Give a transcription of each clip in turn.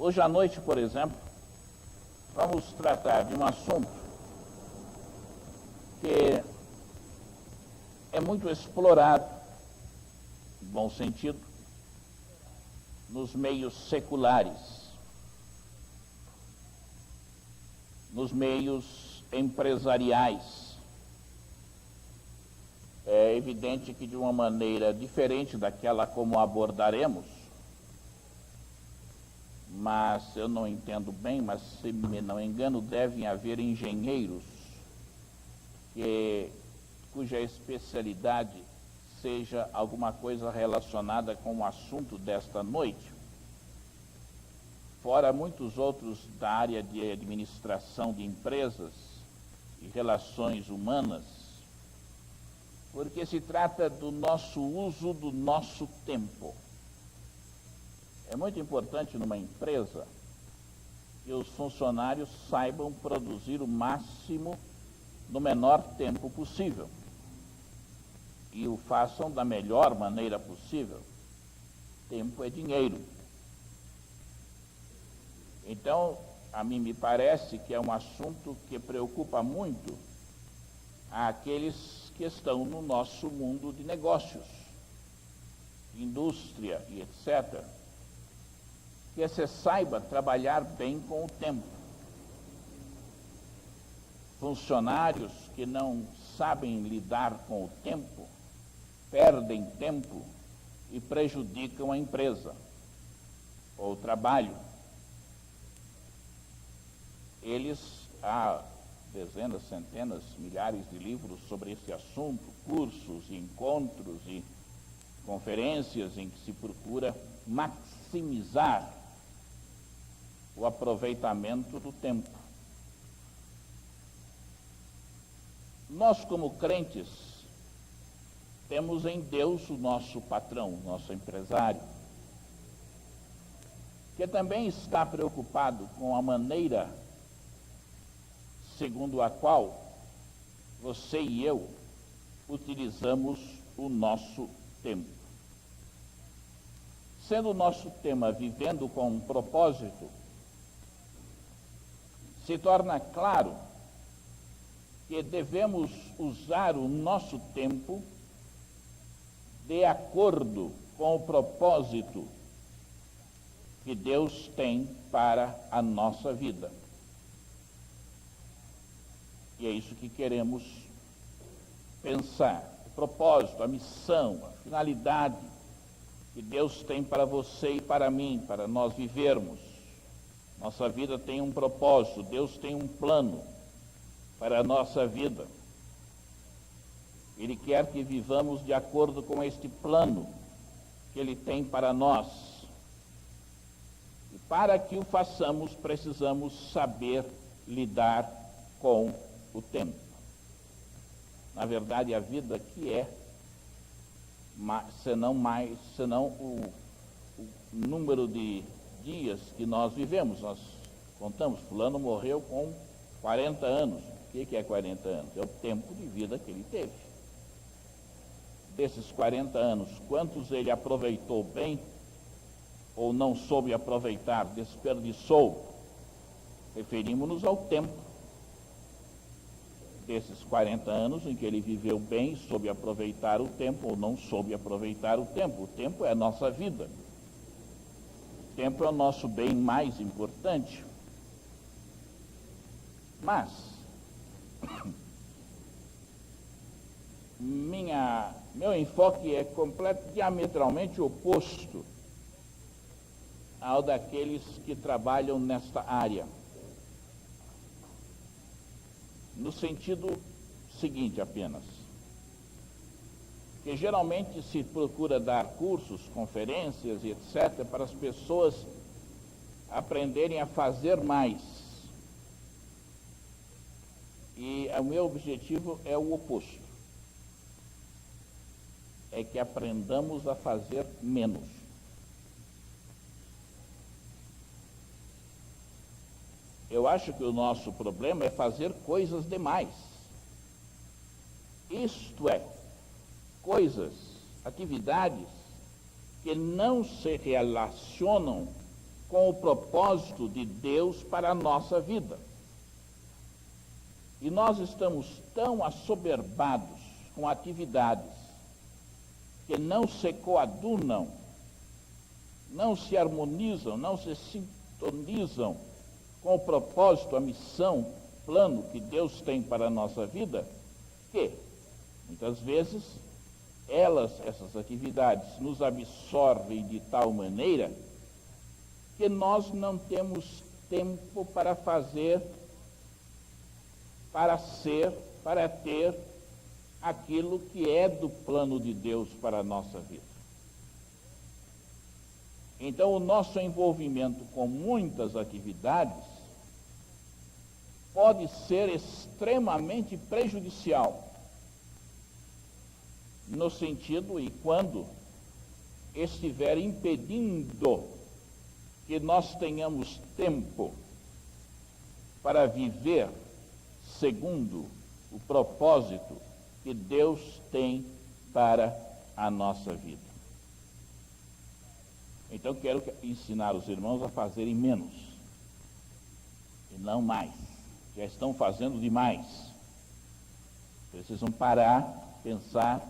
Hoje à noite, por exemplo, vamos tratar de um assunto que é muito explorado, em bom sentido, nos meios seculares, nos meios empresariais. É evidente que de uma maneira diferente daquela como abordaremos, mas eu não entendo bem, mas se me não engano, devem haver engenheiros cuja especialidade seja alguma coisa relacionada com o assunto desta noite, fora muitos outros da área de administração de empresas e relações humanas, porque se trata do nosso uso do nosso tempo. É muito importante numa empresa que os funcionários saibam produzir o máximo no menor tempo possível e o façam da melhor maneira possível. Tempo é dinheiro. Então, a mim me parece que é um assunto que preocupa muito aqueles que estão no nosso mundo de negócios, indústria e etc., que se saiba trabalhar bem com o tempo. Funcionários que não sabem lidar com o tempo, perdem tempo e prejudicam a empresa ou o trabalho. Há dezenas, centenas, milhares de livros sobre esse assunto, cursos, encontros e conferências em que se procura maximizar o aproveitamento do tempo. Nós, como crentes, temos em Deus o nosso patrão, o nosso empresário, que também está preocupado com a maneira segundo a qual você e eu utilizamos o nosso tempo. Sendo o nosso tema Vivendo com um Propósito, se torna claro que devemos usar o nosso tempo de acordo com o propósito que Deus tem para a nossa vida. E é isso que queremos pensar. O propósito, a missão, a finalidade que Deus tem para você e para mim, para nós vivermos. Nossa vida tem um propósito, Deus tem um plano para a nossa vida. Ele quer que vivamos de acordo com este plano que Ele tem para nós. E para que o façamos, precisamos saber lidar com o tempo. Na verdade, a vida que é, senão o número de dias que nós vivemos. Nós contamos, fulano morreu com 40 anos. O que é 40 anos? É o tempo de vida que ele teve. Desses 40 anos, quantos ele aproveitou bem ou não soube aproveitar, desperdiçou? Referimos-nos ao tempo. Desses 40 anos em que ele viveu bem, soube aproveitar o tempo ou não soube aproveitar o tempo. O tempo é a nossa vida. O tempo é o nosso bem mais importante. Mas meu enfoque é diametralmente oposto ao daqueles que trabalham nesta área. No sentido seguinte apenas, que geralmente se procura dar cursos, conferências e etc. para as pessoas aprenderem a fazer mais. E o meu objetivo é o oposto. É que aprendamos a fazer menos. Eu acho que o nosso problema é fazer coisas demais. Isto é, coisas, atividades que não se relacionam com o propósito de Deus para a nossa vida. E nós estamos tão assoberbados com atividades que não se coadunam, não se harmonizam, não se sintonizam com o propósito, a missão, o plano que Deus tem para a nossa vida, que muitas vezes essas atividades nos absorvem de tal maneira que nós não temos tempo para fazer, para ser, para ter aquilo que é do plano de Deus para a nossa vida. Então, o nosso envolvimento com muitas atividades pode ser extremamente prejudicial, no sentido e quando estiver impedindo que nós tenhamos tempo para viver segundo o propósito que Deus tem para a nossa vida. Então, quero ensinar os irmãos a fazerem menos e não mais. Já estão fazendo demais. Precisam parar, pensar,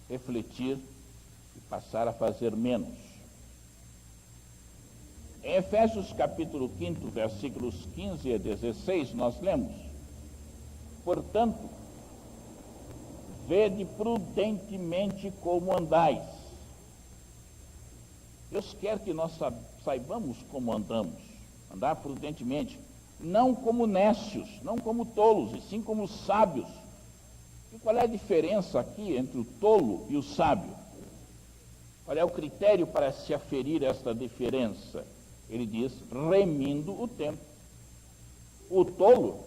refletir e passar a fazer menos. Em Efésios capítulo 5, versículos 15 a 16, nós lemos: portanto, vede prudentemente como andais. Deus quer que nós saibamos como andamos, andar prudentemente, não como nécios, não como tolos, e sim como sábios. E qual é a diferença aqui entre o tolo e o sábio? Qual é o critério para se aferir esta diferença? Ele diz, remindo o tempo. O tolo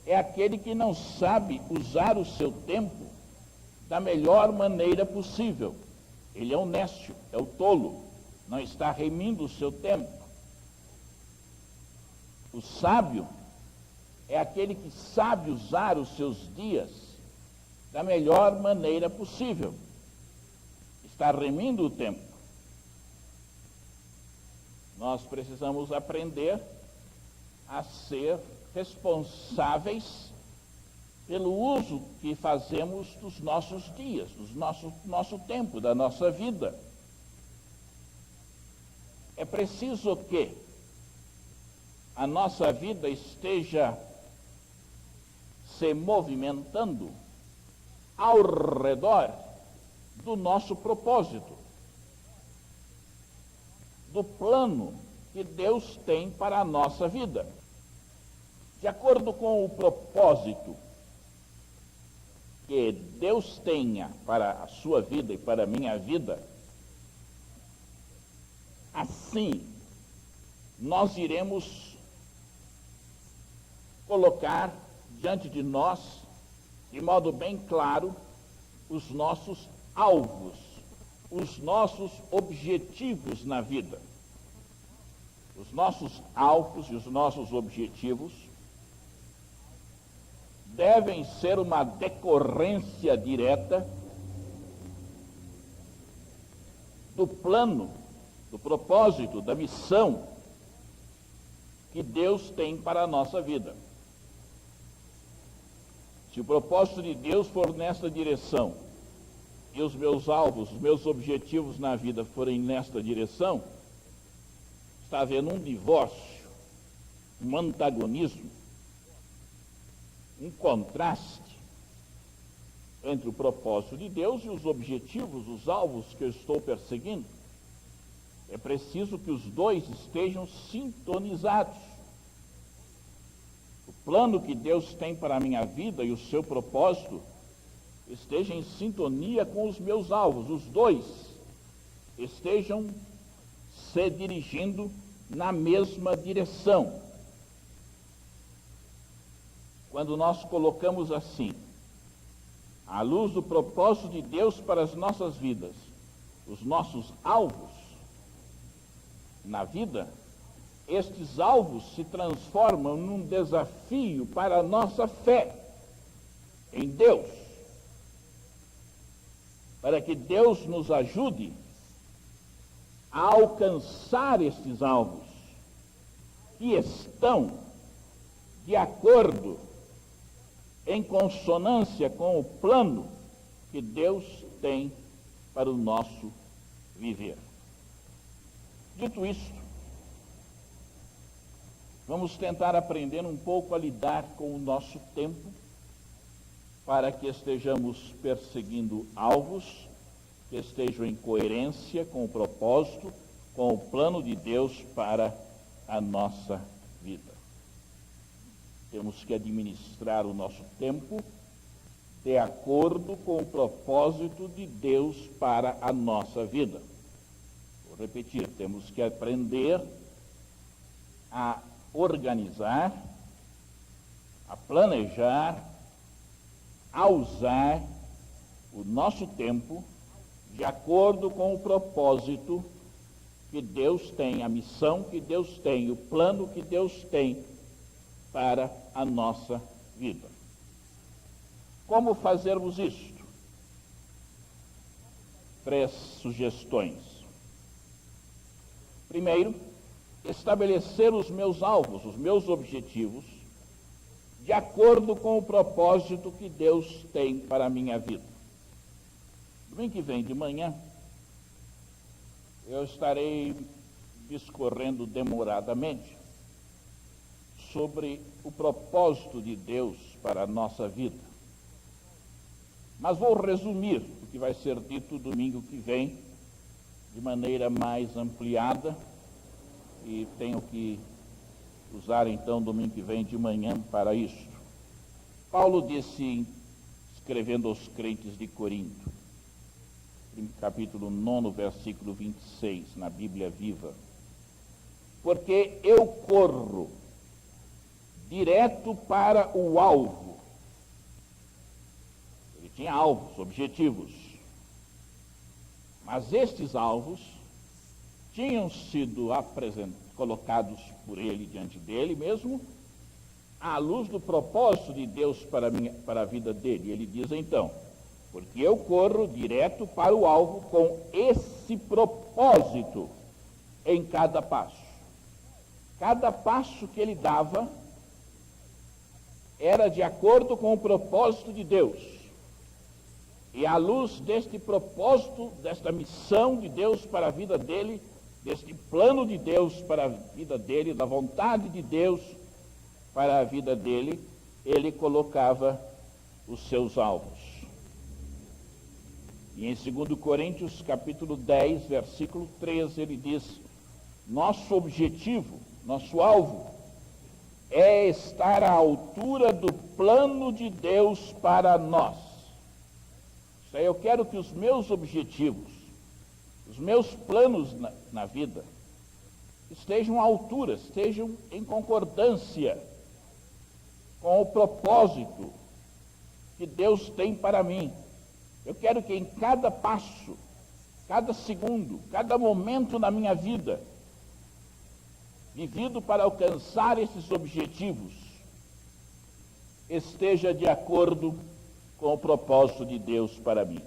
é aquele que não sabe usar o seu tempo da melhor maneira possível. Ele é o nécio, é o tolo, não está remindo o seu tempo. O sábio é aquele que sabe usar os seus dias da melhor maneira possível. Está remindo o tempo. Nós precisamos aprender a ser responsáveis pelo uso que fazemos dos nossos dias, do nosso tempo, da nossa vida. É preciso que a nossa vida esteja se movimentando ao redor do nosso propósito, do plano que Deus tem para a nossa vida. De acordo com o propósito que Deus tenha para a sua vida e para a minha vida, assim nós iremos colocar diante de nós, de modo bem claro, os nossos alvos, os nossos objetivos na vida. Os nossos alvos e os nossos objetivos devem ser uma decorrência direta do plano, do propósito, da missão que Deus tem para a nossa vida. Se o propósito de Deus for nesta direção e os meus alvos, os meus objetivos na vida forem nesta direção, está havendo um divórcio, um antagonismo, um contraste entre o propósito de Deus e os objetivos, os alvos que eu estou perseguindo. É preciso que os dois estejam sintonizados. O plano que Deus tem para a minha vida e o seu propósito estejam em sintonia com os meus alvos. Os dois estejam se dirigindo na mesma direção. Quando nós colocamos assim, à luz do propósito de Deus para as nossas vidas, os nossos alvos na vida, estes alvos se transformam num desafio para a nossa fé em Deus, para que Deus nos ajude a alcançar estes alvos que estão de acordo, em consonância com o plano que Deus tem para o nosso viver. Dito isto, vamos tentar aprender um pouco a lidar com o nosso tempo, para que estejamos perseguindo alvos que estejam em coerência com o propósito, com o plano de Deus para a nossa vida. Temos que administrar o nosso tempo de acordo com o propósito de Deus para a nossa vida. Vou repetir, temos que aprender a organizar, a planejar, a usar o nosso tempo de acordo com o propósito que Deus tem, a missão que Deus tem, o plano que Deus tem para a nossa vida. Como fazermos isto? 3 sugestões. Primeiro, estabelecer os meus alvos, os meus objetivos, de acordo com o propósito que Deus tem para a minha vida. Domingo que vem de manhã, eu estarei discorrendo demoradamente sobre o propósito de Deus para a nossa vida. Mas vou resumir o que vai ser dito domingo que vem, de maneira mais ampliada, e tenho que usar então domingo que vem de manhã para isso. Paulo disse, escrevendo aos crentes de Corinto, capítulo 9, versículo 26, na Bíblia Viva: porque eu corro direto para o alvo. Ele tinha alvos, objetivos, mas estes alvos tinham sido colocados por ele, diante dele mesmo, à luz do propósito de Deus para a vida dele. Ele diz então: porque eu corro direto para o alvo com esse propósito em cada passo. Cada passo que ele dava era de acordo com o propósito de Deus. E à luz deste propósito, desta missão de Deus para a vida dele, deste plano de Deus para a vida dele, da vontade de Deus para a vida dele, ele colocava os seus alvos. E em 2 Coríntios, capítulo 10, versículo 13, ele diz: nosso objetivo, nosso alvo, é estar à altura do plano de Deus para nós. Isso aí, eu quero que os meus objetivos, os meus planos na vida, estejam à altura, estejam em concordância com o propósito que Deus tem para mim. Eu quero que em cada passo, cada segundo, cada momento na minha vida, vivido para alcançar esses objetivos, esteja de acordo com o propósito de Deus para mim.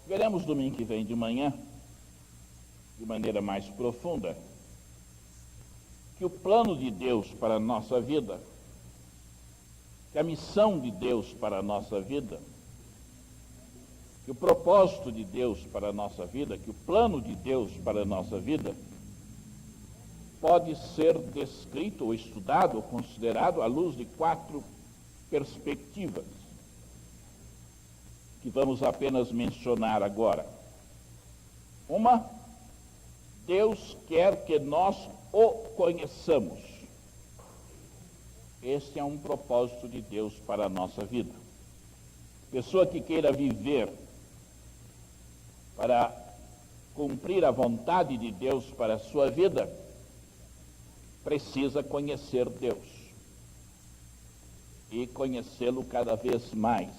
Veremos domingo que vem de manhã, de maneira mais profunda, que o plano de Deus para a nossa vida, que a missão de Deus para a nossa vida, que o propósito de Deus para a nossa vida, que o plano de Deus para a nossa vida, pode ser descrito ou estudado ou considerado à luz de 4 perspectivas, que vamos apenas mencionar agora. Uma, Deus quer que nós o conheçamos. Este é um propósito de Deus para a nossa vida. Pessoa que queira viver para cumprir a vontade de Deus para a sua vida, precisa conhecer Deus e conhecê-lo cada vez mais.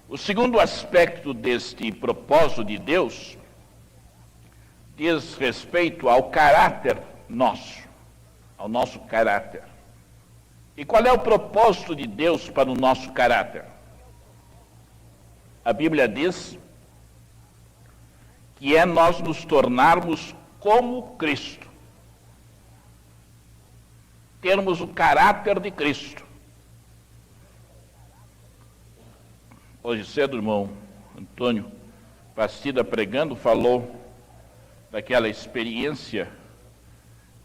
O segundo aspecto deste propósito de Deus diz respeito ao caráter nosso, ao nosso caráter. E qual é o propósito de Deus para o nosso caráter? A Bíblia diz que é nós nos tornarmos como Cristo. termos o caráter de Cristo. Hoje cedo, o irmão Antônio Bastida, pregando, falou daquela experiência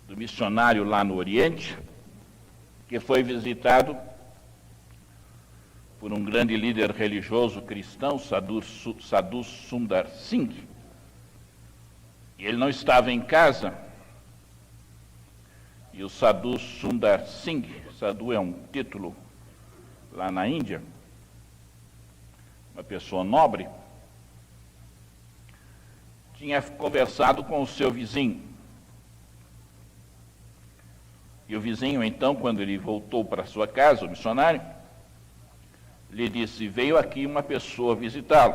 do missionário lá no Oriente, que foi visitado por um grande líder religioso cristão, Sadhu Sundar Singh. E ele não estava em casa, e o Sadhu Sundar Singh, Sadhu é um título lá na Índia, uma pessoa nobre, tinha conversado com o seu vizinho. E o vizinho, então, quando ele voltou para sua casa, o missionário, lhe disse: veio aqui uma pessoa visitá-lo.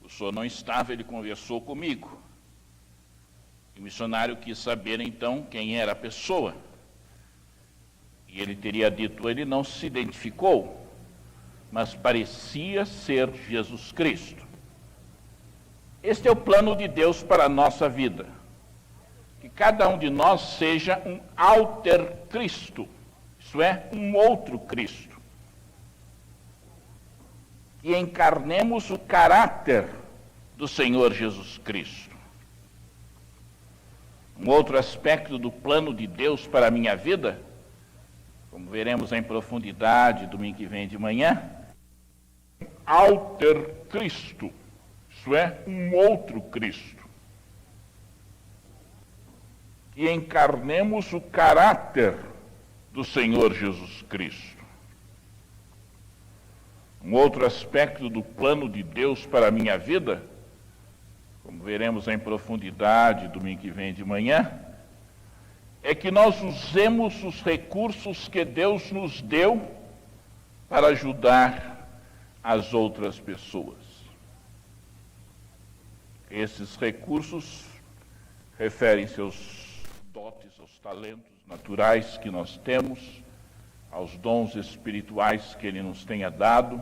O senhor não estava, ele conversou comigo. E o missionário quis saber, então, quem era a pessoa. E ele teria dito, ele não se identificou, mas parecia ser Jesus Cristo. Este é o plano de Deus para a nossa vida. Que cada um de nós seja um alter Cristo, isso é, um outro Cristo. Que encarnemos o caráter do Senhor Jesus Cristo. Um outro aspecto do plano de Deus para a minha vida, como veremos em profundidade domingo que vem de manhã, alter Cristo, isso é, um outro Cristo. Que encarnemos o caráter do Senhor Jesus Cristo. Um outro aspecto do plano de Deus para a minha vida, como veremos em profundidade domingo que vem de manhã, é que nós usemos os recursos que Deus nos deu para ajudar as outras pessoas. Esses recursos referem-se aos dotes, aos talentos naturais que nós temos, aos dons espirituais que Ele nos tenha dado,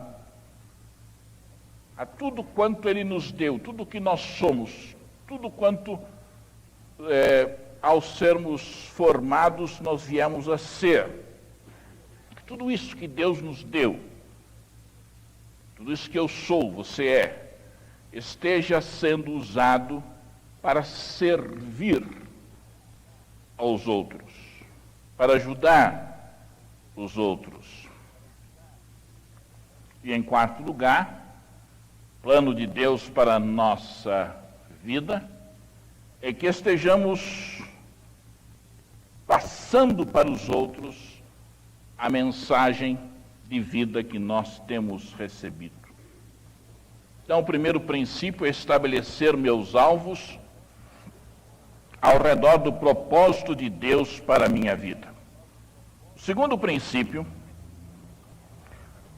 a tudo quanto Ele nos deu, tudo que nós somos, tudo quanto, ao sermos formados, nós viemos a ser. Tudo isso que Deus nos deu, tudo isso que eu sou, você é, esteja sendo usado para servir aos outros, para ajudar os outros. E em quarto lugar, plano de Deus para a nossa vida é que estejamos passando para os outros a mensagem de vida que nós temos recebido. Então, o primeiro princípio é estabelecer meus alvos ao redor do propósito de Deus para a minha vida. O segundo princípio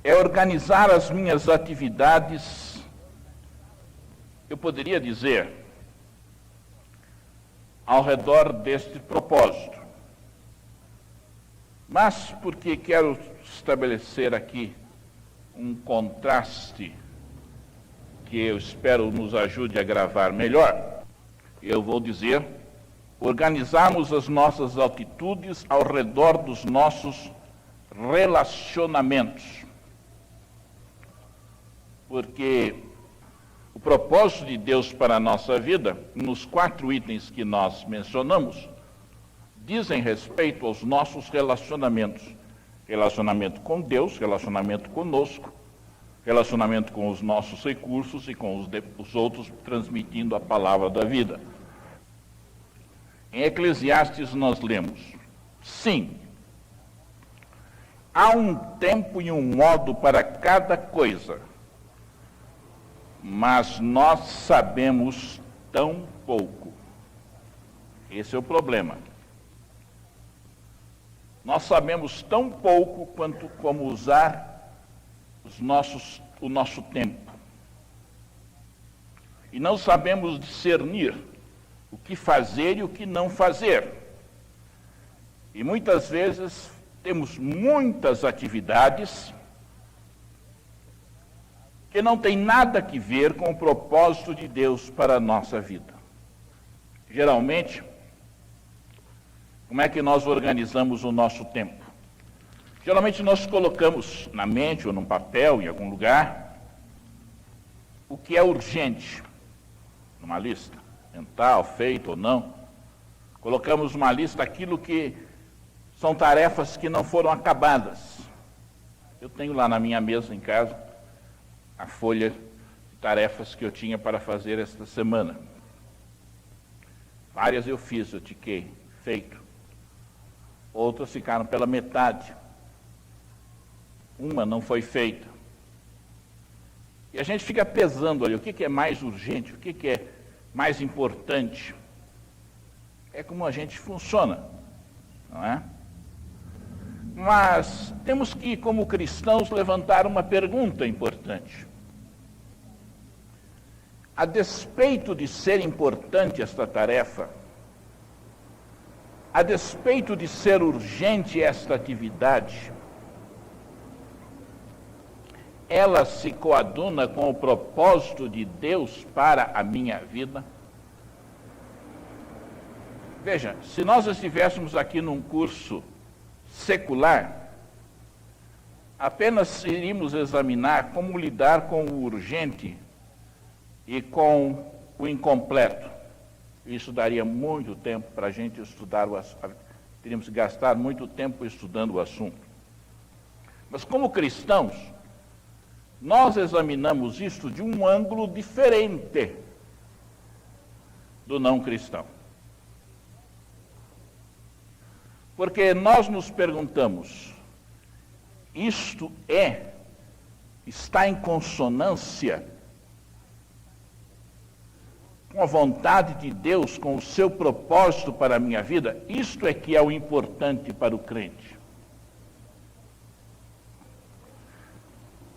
é organizar as minhas atividades, eu poderia dizer, ao redor deste propósito. Mas, porque quero estabelecer aqui um contraste que eu espero nos ajude a gravar melhor, eu vou dizer: organizarmos as nossas atitudes ao redor dos nossos relacionamentos. Porque o propósito de Deus para a nossa vida, nos 4 itens que nós mencionamos, dizem respeito aos nossos relacionamentos. Relacionamento com Deus, relacionamento conosco, relacionamento com os nossos recursos e com os outros, transmitindo a palavra da vida. Em Eclesiastes nós lemos: sim, há um tempo e um modo para cada coisa, mas nós sabemos tão pouco. Esse é o problema. Nós sabemos tão pouco quanto como usar o nosso tempo. E não sabemos discernir o que fazer e o que não fazer. E muitas vezes temos muitas atividades que não têm nada a ver com o propósito de Deus para a nossa vida. Geralmente, Como é que nós organizamos o nosso tempo? Geralmente nós colocamos na mente ou num papel, em algum lugar, o que é urgente, numa lista mental, feito ou não. Colocamos uma lista aquilo que são tarefas que não foram acabadas. Eu tenho lá na minha mesa em casa a folha de tarefas que eu tinha para fazer esta semana. Várias eu fiz, eu tiquei, feito. Outras ficaram pela metade. Uma não foi feita. E a gente fica pesando ali, o que é mais urgente, o que é mais importante. É como a gente funciona, não é? Mas temos que, como cristãos, levantar uma pergunta importante. A despeito de ser importante esta tarefa, a despeito de ser urgente esta atividade, ela se coaduna com o propósito de Deus para a minha vida? Veja, se nós estivéssemos aqui num curso secular, apenas iríamos examinar como lidar com o urgente e com o incompleto. Isso daria muito tempo para a gente estudar o assunto. Teríamos que gastar muito tempo estudando o assunto. Mas como cristãos, nós examinamos isto de um ângulo diferente do não cristão. Porque nós nos perguntamos, está em consonância com a vontade de Deus, com o seu propósito para a minha vida? Isto é que é o importante para o crente.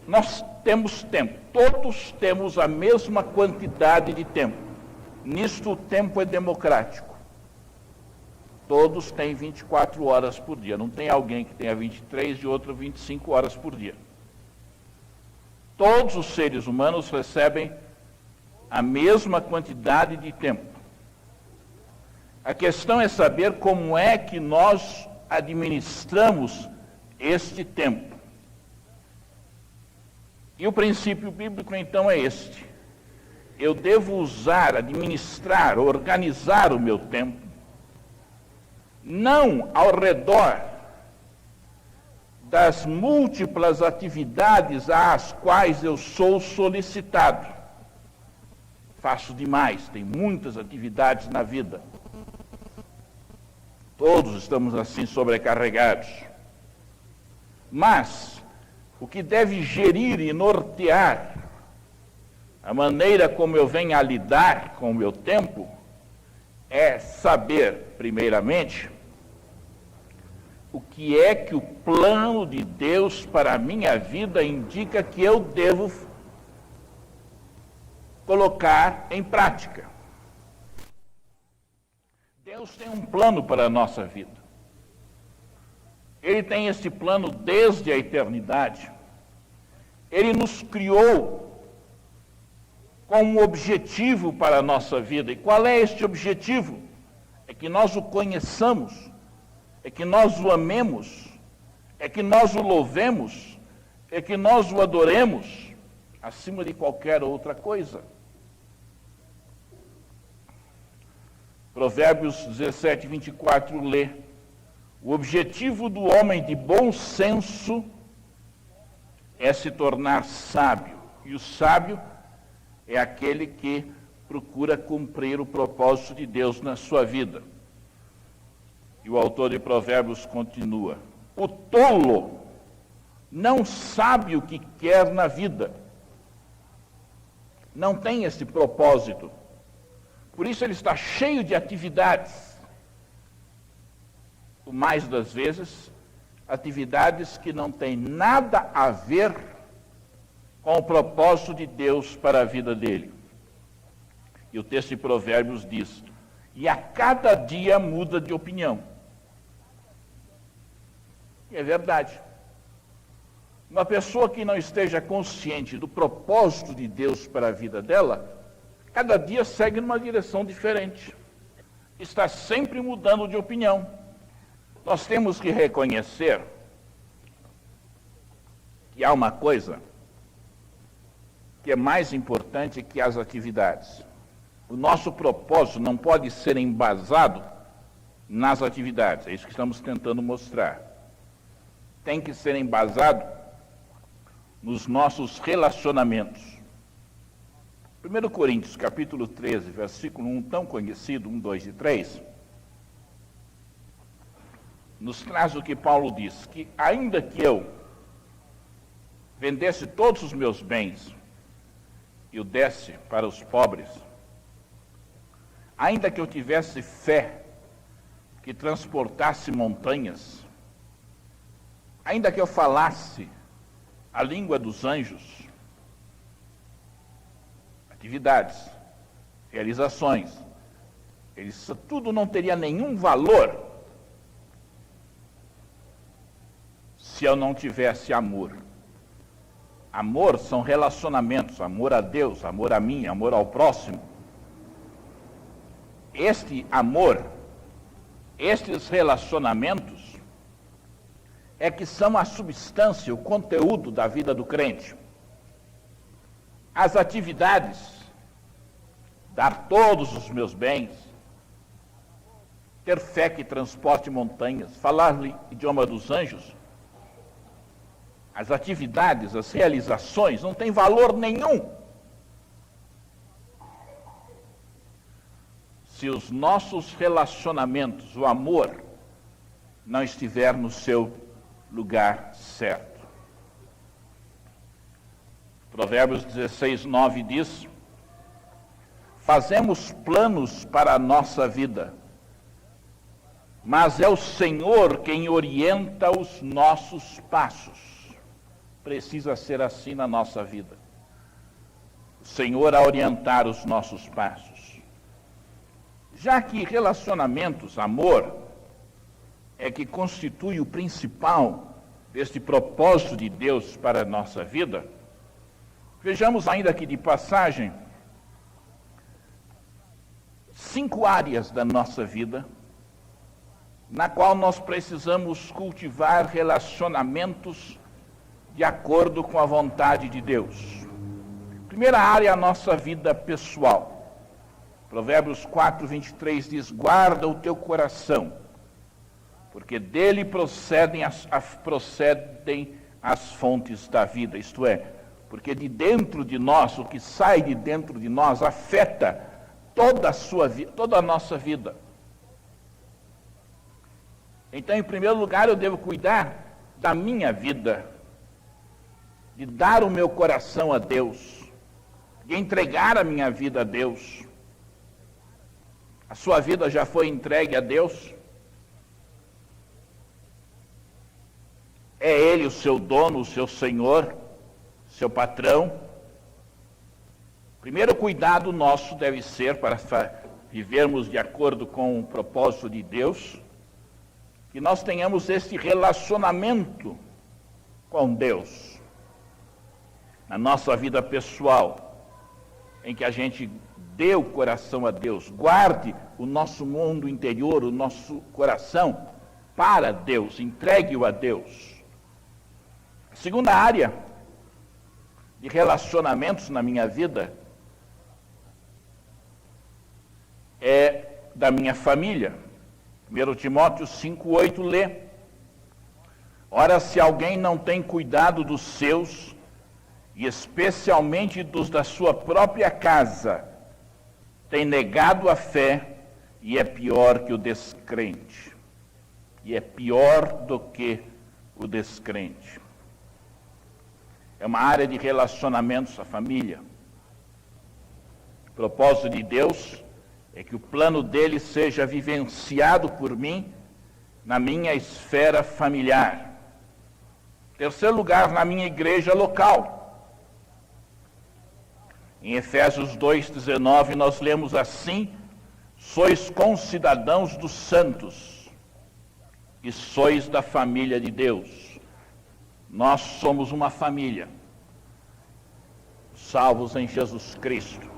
Nós temos tempo, todos temos a mesma quantidade de tempo. Nisto o tempo é democrático. Todos têm 24 horas por dia. Não tem alguém que tenha 23 e outro 25 horas por dia. Todos os seres humanos recebem a mesma quantidade de tempo. A questão é saber como é que nós administramos este tempo. E o princípio bíblico, então, é este. Eu devo usar, administrar, organizar o meu tempo, não ao redor das múltiplas atividades às quais eu sou solicitado. Faço demais, tem muitas atividades na vida. Todos estamos assim sobrecarregados. Mas o que deve gerir e nortear a maneira como eu venho a lidar com o meu tempo é saber, primeiramente, o que é que o plano de Deus para a minha vida indica que eu devo colocar em prática. Deus tem um plano para a nossa vida. Ele tem esse plano desde a eternidade. Ele nos criou com um objetivo para a nossa vida. E qual é este objetivo? É que nós o conheçamos, é que nós o amemos, é que nós o louvemos, é que nós o adoremos, acima de qualquer outra coisa. Provérbios 17, 24 lê: o objetivo do homem de bom senso é se tornar sábio, e o sábio é aquele que procura cumprir o propósito de Deus na sua vida. E o autor de Provérbios continua: o tolo não sabe o que quer na vida, não tem esse propósito, por isso ele está cheio de atividades, o mais das vezes, atividades que não têm nada a ver com o propósito de Deus para a vida dele. E o texto de Provérbios diz: e a cada dia muda de opinião. E é verdade. Uma pessoa que não esteja consciente do propósito de Deus para a vida dela, cada dia segue numa direção diferente. Está sempre mudando de opinião. Nós temos que reconhecer que há uma coisa que é mais importante que as atividades. O nosso propósito não pode ser embasado nas atividades, é isso que estamos tentando mostrar. Tem que ser embasado nos nossos relacionamentos. 1 Coríntios, capítulo 13, versículo 1, tão conhecido, 1, 2 e 3, nos traz o que Paulo diz, que ainda que eu vendesse todos os meus bens e o desse para os pobres, ainda que eu tivesse fé que transportasse montanhas, ainda que eu falasse a língua dos anjos, atividades, realizações, isso tudo não teria nenhum valor se eu não tivesse amor. Amor são relacionamentos, amor a Deus, amor a mim, amor ao próximo. Este amor, estes relacionamentos, é que são a substância, o conteúdo da vida do crente. As atividades, dar todos os meus bens, ter fé que transporte montanhas, falar o idioma dos anjos, as atividades, as realizações não têm valor nenhum se os nossos relacionamentos, o amor, não estiver no seu lugar certo. Provérbios 16, 9 diz: fazemos planos para a nossa vida, mas é o Senhor quem orienta os nossos passos. Precisa ser assim na nossa vida. O Senhor a orientar os nossos passos. Já que relacionamentos, amor, é que constitui o principal deste propósito de Deus para a nossa vida, vejamos ainda aqui de passagem 5 áreas da nossa vida na qual nós precisamos cultivar relacionamentos de acordo com a vontade de Deus. Primeira área é a nossa vida pessoal. Provérbios 4, 23 diz: guarda o teu coração, porque dele procedem as fontes da vida. Isto é, porque de dentro de nós, o que sai de dentro de nós, afeta toda a nossa vida. Então, em primeiro lugar, eu devo cuidar da minha vida, de dar o meu coração a Deus, de entregar a minha vida a Deus. A sua vida já foi entregue a Deus? É Ele o seu dono, o seu Senhor, seu patrão? Primeiro cuidado nosso deve ser, para vivermos de acordo com o propósito de Deus, que nós tenhamos esse relacionamento com Deus. Na nossa vida pessoal, em que a gente dê o coração a Deus, guarde o nosso mundo interior, o nosso coração para Deus, entregue-o a Deus. A segunda área de relacionamentos na minha vida é da minha família. 1 Timóteo 5,8 lê: ora, se alguém não tem cuidado dos seus, e especialmente dos da sua própria casa, tem negado a fé e é pior que o descrente. E é pior do que o descrente. É uma área de relacionamentos, a família. O propósito de Deus é que o plano dele seja vivenciado por mim na minha esfera familiar. Terceiro lugar, na minha igreja local. Em Efésios 2,19 nós lemos assim: sois concidadãos dos santos e sois da família de Deus. Nós somos uma família, salvos em Jesus Cristo.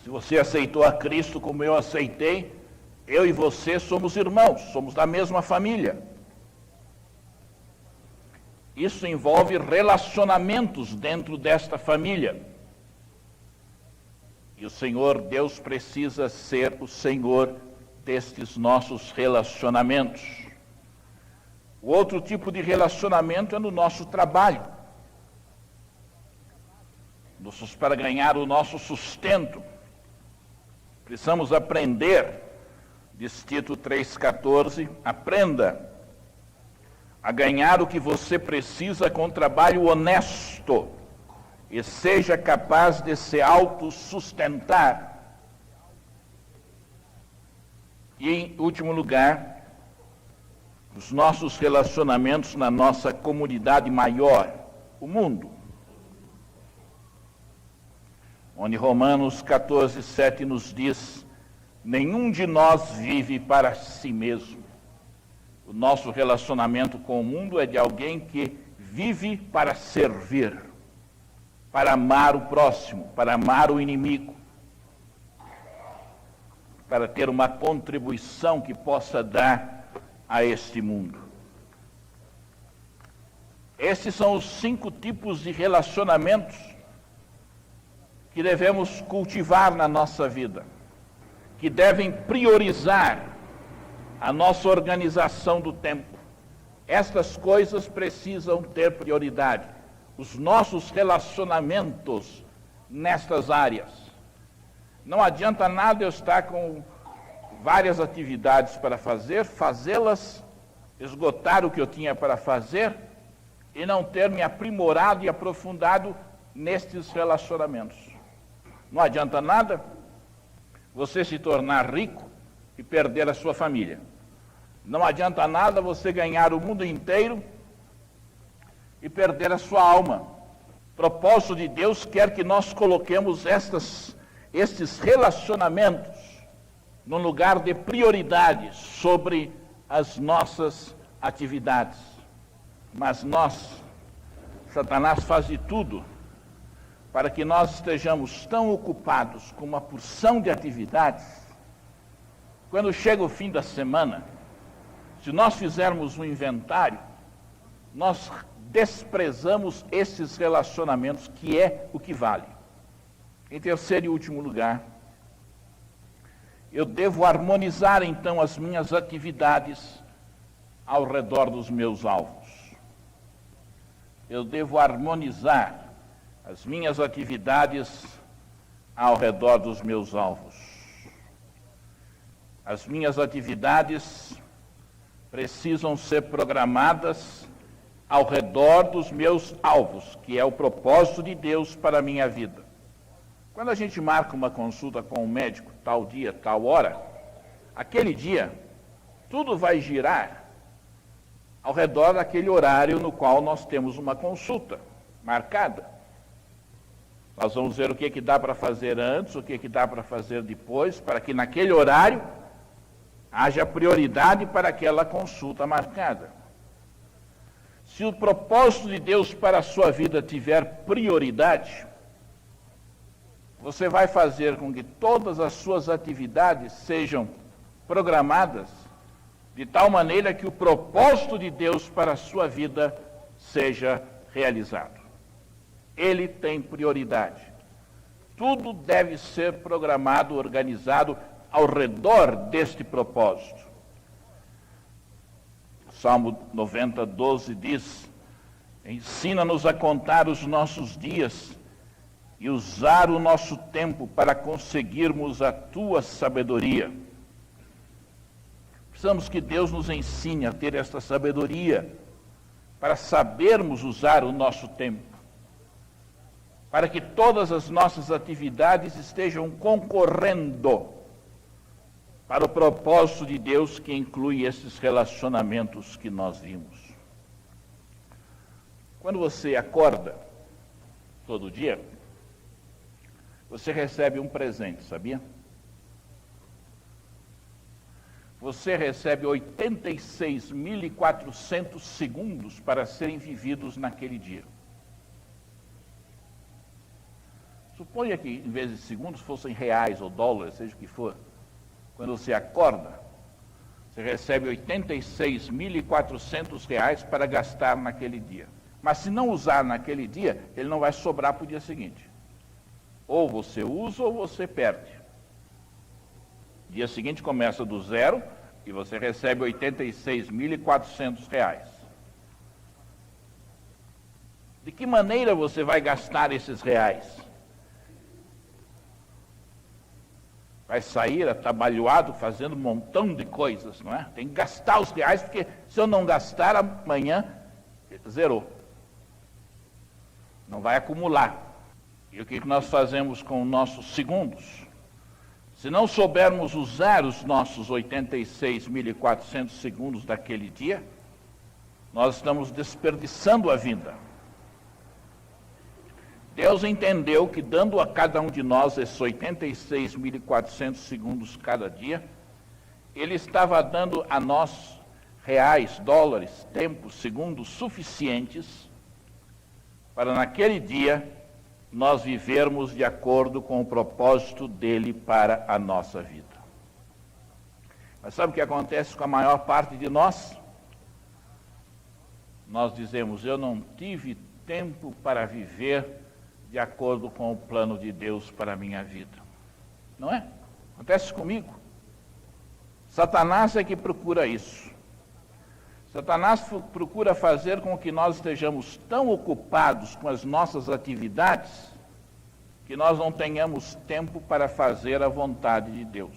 Se você aceitou a Cristo como eu aceitei, Eu e você somos irmãos, somos da mesma família. Isso envolve relacionamentos dentro desta família. E o Senhor Deus precisa ser o Senhor destes nossos relacionamentos. O outro tipo de relacionamento é no nosso trabalho. Para ganhar o nosso sustento, precisamos aprender, diz Tito 3,14, aprenda a ganhar o que você precisa com trabalho honesto e seja capaz de se autossustentar. E, em último lugar, os nossos relacionamentos na nossa comunidade maior, o mundo. Onde Romanos 14,7 nos diz: nenhum de nós vive para si mesmo. O nosso relacionamento com o mundo é de alguém que vive para servir, para amar o próximo, para amar o inimigo, para ter uma contribuição que possa dar a este mundo. Esses são os 5 tipos de relacionamentos que devemos cultivar na nossa vida, que devem priorizar a nossa organização do tempo. Estas coisas precisam ter prioridade. Os nossos relacionamentos nestas áreas. Não adianta nada eu estar com várias atividades para fazer, fazê-las, esgotar o que eu tinha para fazer e não ter me aprimorado e aprofundado nestes relacionamentos. Não adianta nada você se tornar rico e perder a sua família. Não adianta nada você ganhar o mundo inteiro e perder a sua alma. O propósito de Deus quer que nós coloquemos estes relacionamentos num lugar de prioridade sobre as nossas atividades. Mas Satanás faz de tudo para que nós estejamos tão ocupados com uma porção de atividades. Quando chega o fim da semana, se nós fizermos um inventário, nós desprezamos esses relacionamentos, que é o que vale. Em terceiro e último lugar, eu devo harmonizar então as minhas atividades ao redor dos meus alvos. Eu devo harmonizar as minhas atividades ao redor dos meus alvos. As minhas atividades precisam ser programadas ao redor dos meus alvos, que é o propósito de Deus para a minha vida. Quando a gente marca uma consulta com um médico, tal dia, tal hora, aquele dia, tudo vai girar ao redor daquele horário no qual nós temos uma consulta marcada. Nós vamos ver o que dá para fazer antes, o que dá para fazer depois, para que naquele horário haja prioridade para aquela consulta marcada. Se o propósito de Deus para a sua vida tiver prioridade, você vai fazer com que todas as suas atividades sejam programadas de tal maneira que o propósito de Deus para a sua vida seja realizado. Ele tem prioridade. Tudo deve ser programado, organizado ao redor deste propósito. Salmo 90, 12 diz: ensina-nos a contar os nossos dias e usar o nosso tempo para conseguirmos a tua sabedoria. Precisamos que Deus nos ensine a ter esta sabedoria para sabermos usar o nosso tempo, para que todas as nossas atividades estejam concorrendo para o propósito de Deus, que inclui esses relacionamentos que nós vimos. Quando você acorda todo dia, você recebe um presente, sabia? Você recebe 86.400 segundos para serem vividos naquele dia. Suponha que, em vez de segundos, fossem reais ou dólares, seja o que for. Quando você acorda, você recebe R$ 86.400 para gastar naquele dia. Mas se não usar naquele dia, ele não vai sobrar para o dia seguinte. Ou você usa ou você perde. Dia seguinte começa do zero e você recebe R$ 86.400. De que maneira você vai gastar esses reais? Vai sair atabalhoado fazendo um montão de coisas, não é? Tem que gastar os reais, porque se eu não gastar, amanhã zerou. Não vai acumular. E o que nós fazemos com os nossos segundos? Se não soubermos usar os nossos 86.400 segundos daquele dia, nós estamos desperdiçando a vida. Deus entendeu que dando a cada um de nós esses 86.400 segundos cada dia, Ele estava dando a nós reais, dólares, tempos, segundos suficientes para naquele dia nós vivermos de acordo com o propósito dele para a nossa vida. Mas sabe o que acontece com a maior parte de nós? Nós dizemos, eu não tive tempo para viver de acordo com o plano de Deus para a minha vida. Não é? Acontece comigo. Satanás é que procura isso. Satanás procura fazer com que nós estejamos tão ocupados com as nossas atividades que nós não tenhamos tempo para fazer a vontade de Deus.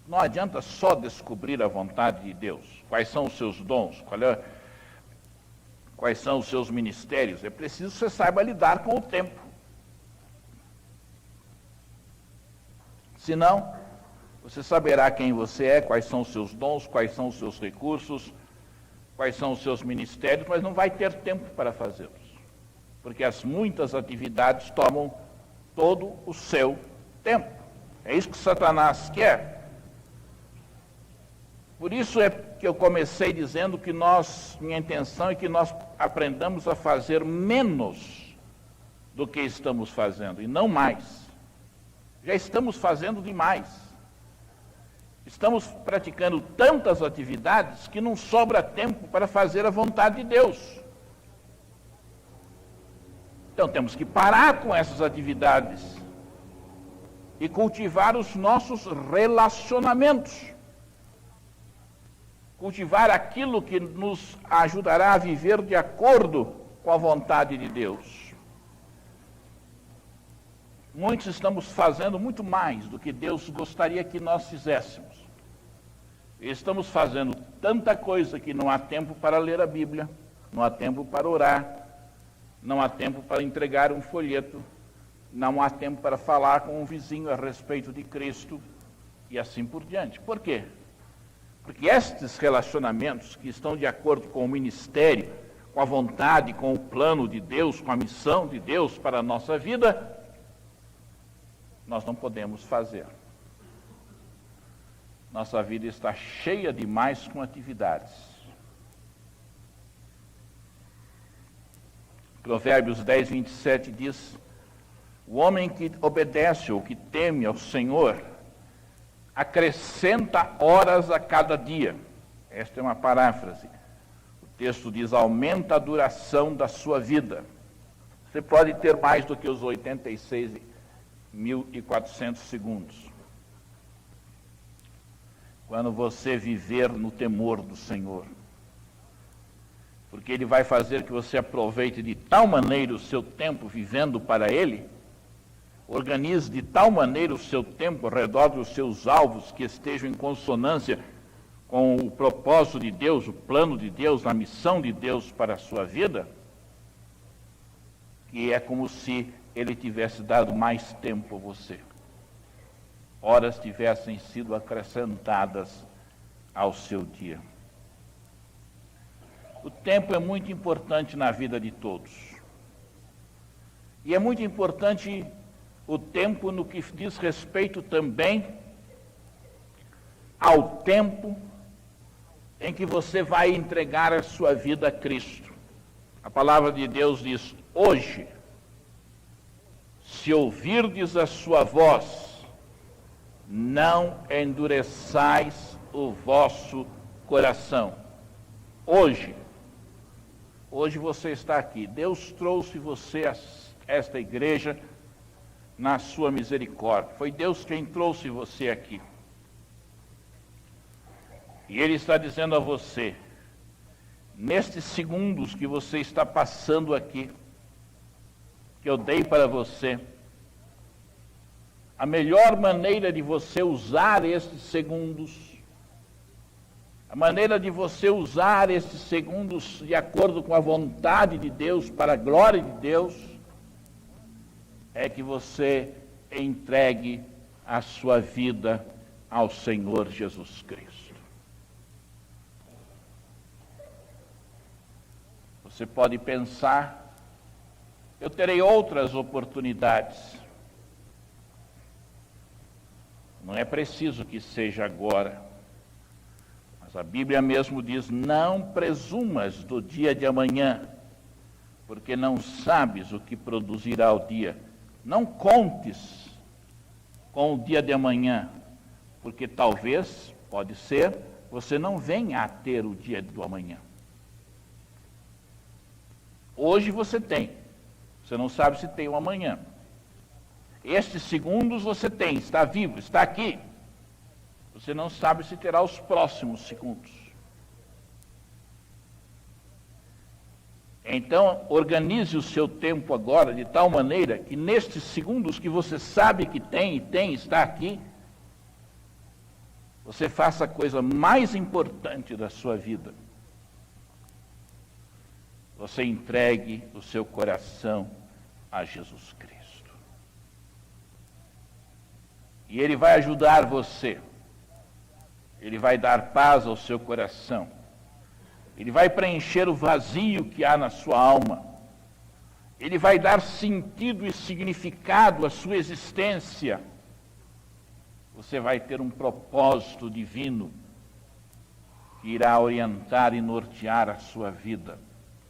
Não adianta só descobrir a vontade de Deus. Quais são os seus dons? Quais são os seus ministérios? É preciso que você saiba lidar com o tempo. Senão, você saberá quem você é, quais são os seus dons, quais são os seus recursos, quais são os seus ministérios, mas não vai ter tempo para fazê-los. Porque as muitas atividades tomam todo o seu tempo. É isso que Satanás quer. Por isso é que eu comecei dizendo que minha intenção é que nós aprendamos a fazer menos do que estamos fazendo, e não mais. Já estamos fazendo demais. Estamos praticando tantas atividades que não sobra tempo para fazer a vontade de Deus. Então temos que parar com essas atividades e cultivar os nossos relacionamentos. Cultivar aquilo que nos ajudará a viver de acordo com a vontade de Deus. Muitos estamos fazendo muito mais do que Deus gostaria que nós fizéssemos. Estamos fazendo tanta coisa que não há tempo para ler a Bíblia, não há tempo para orar, não há tempo para entregar um folheto, não há tempo para falar com um vizinho a respeito de Cristo e assim por diante. Por quê? Porque estes relacionamentos que estão de acordo com o ministério, com a vontade, com o plano de Deus, com a missão de Deus para a nossa vida, nós não podemos fazer. Nossa vida está cheia demais com atividades. Provérbios 10, 27 diz, o homem que obedece ou que teme ao Senhor, acrescenta horas a cada dia. Esta é uma paráfrase. O texto diz, aumenta a duração da sua vida. Você pode ter mais do que os 86.400 segundos. Quando você viver no temor do Senhor. Porque Ele vai fazer que você aproveite de tal maneira o seu tempo vivendo para Ele, organize de tal maneira o seu tempo ao redor dos seus alvos que estejam em consonância com o propósito de Deus, o plano de Deus, a missão de Deus para a sua vida, que é como se Ele tivesse dado mais tempo a você. Horas tivessem sido acrescentadas ao seu dia. O tempo é muito importante na vida de todos. E é muito importante o tempo no que diz respeito também ao tempo em que você vai entregar a sua vida a Cristo. A palavra de Deus diz, hoje, se ouvirdes a sua voz, não endureçais o vosso coração. Hoje você está aqui. Deus trouxe você a esta igreja na sua misericórdia. Foi Deus quem trouxe você aqui. E Ele está dizendo a você, nestes segundos que você está passando aqui, que eu dei para você, a melhor maneira de você usar estes segundos, a maneira de você usar estes segundos de acordo com a vontade de Deus, para a glória de Deus, é que você entregue a sua vida ao Senhor Jesus Cristo. Você pode pensar, eu terei outras oportunidades. Não é preciso que seja agora. Mas a Bíblia mesmo diz, não presumas do dia de amanhã, porque não sabes o que produzirá o dia. Não contes com o dia de amanhã, porque talvez, pode ser, você não venha a ter o dia do amanhã. Hoje você tem, você não sabe se tem o amanhã. Estes segundos você tem, está vivo, está aqui. Você não sabe se terá os próximos segundos. Então, organize o seu tempo agora de tal maneira que nestes segundos que você sabe que tem, está aqui, você faça a coisa mais importante da sua vida. Você entregue o seu coração a Jesus Cristo. E Ele vai ajudar você. Ele vai dar paz ao seu coração. Ele vai preencher o vazio que há na sua alma. Ele vai dar sentido e significado à sua existência. Você vai ter um propósito divino que irá orientar e nortear a sua vida.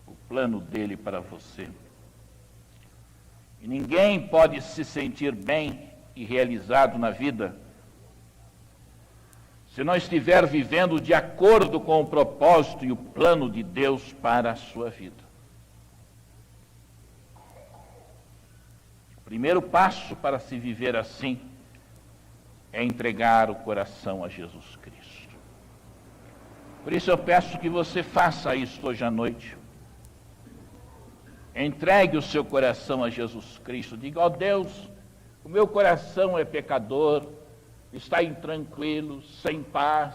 O plano dele para você. E ninguém pode se sentir bem e realizado na vida se não estiver vivendo de acordo com o propósito e o plano de Deus para a sua vida. O primeiro passo para se viver assim é entregar o coração a Jesus Cristo. Por isso eu peço que você faça isso hoje à noite. Entregue o seu coração a Jesus Cristo. Diga, ó Deus, o meu coração é pecador, está intranquilo, sem paz,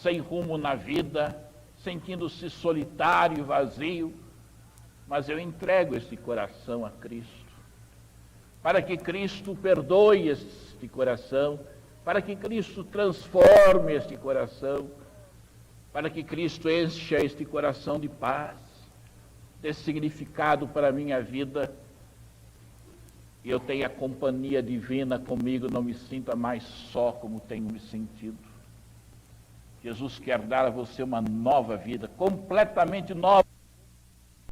sem rumo na vida, sentindo-se solitário e vazio, mas eu entrego esse coração a Cristo, para que Cristo perdoe este coração, para que Cristo transforme este coração, para que Cristo encha este coração de paz, de significado para a minha vida, e eu tenha a companhia divina comigo, não me sinta mais só como tenho me sentido. Jesus quer dar a você uma nova vida, completamente nova.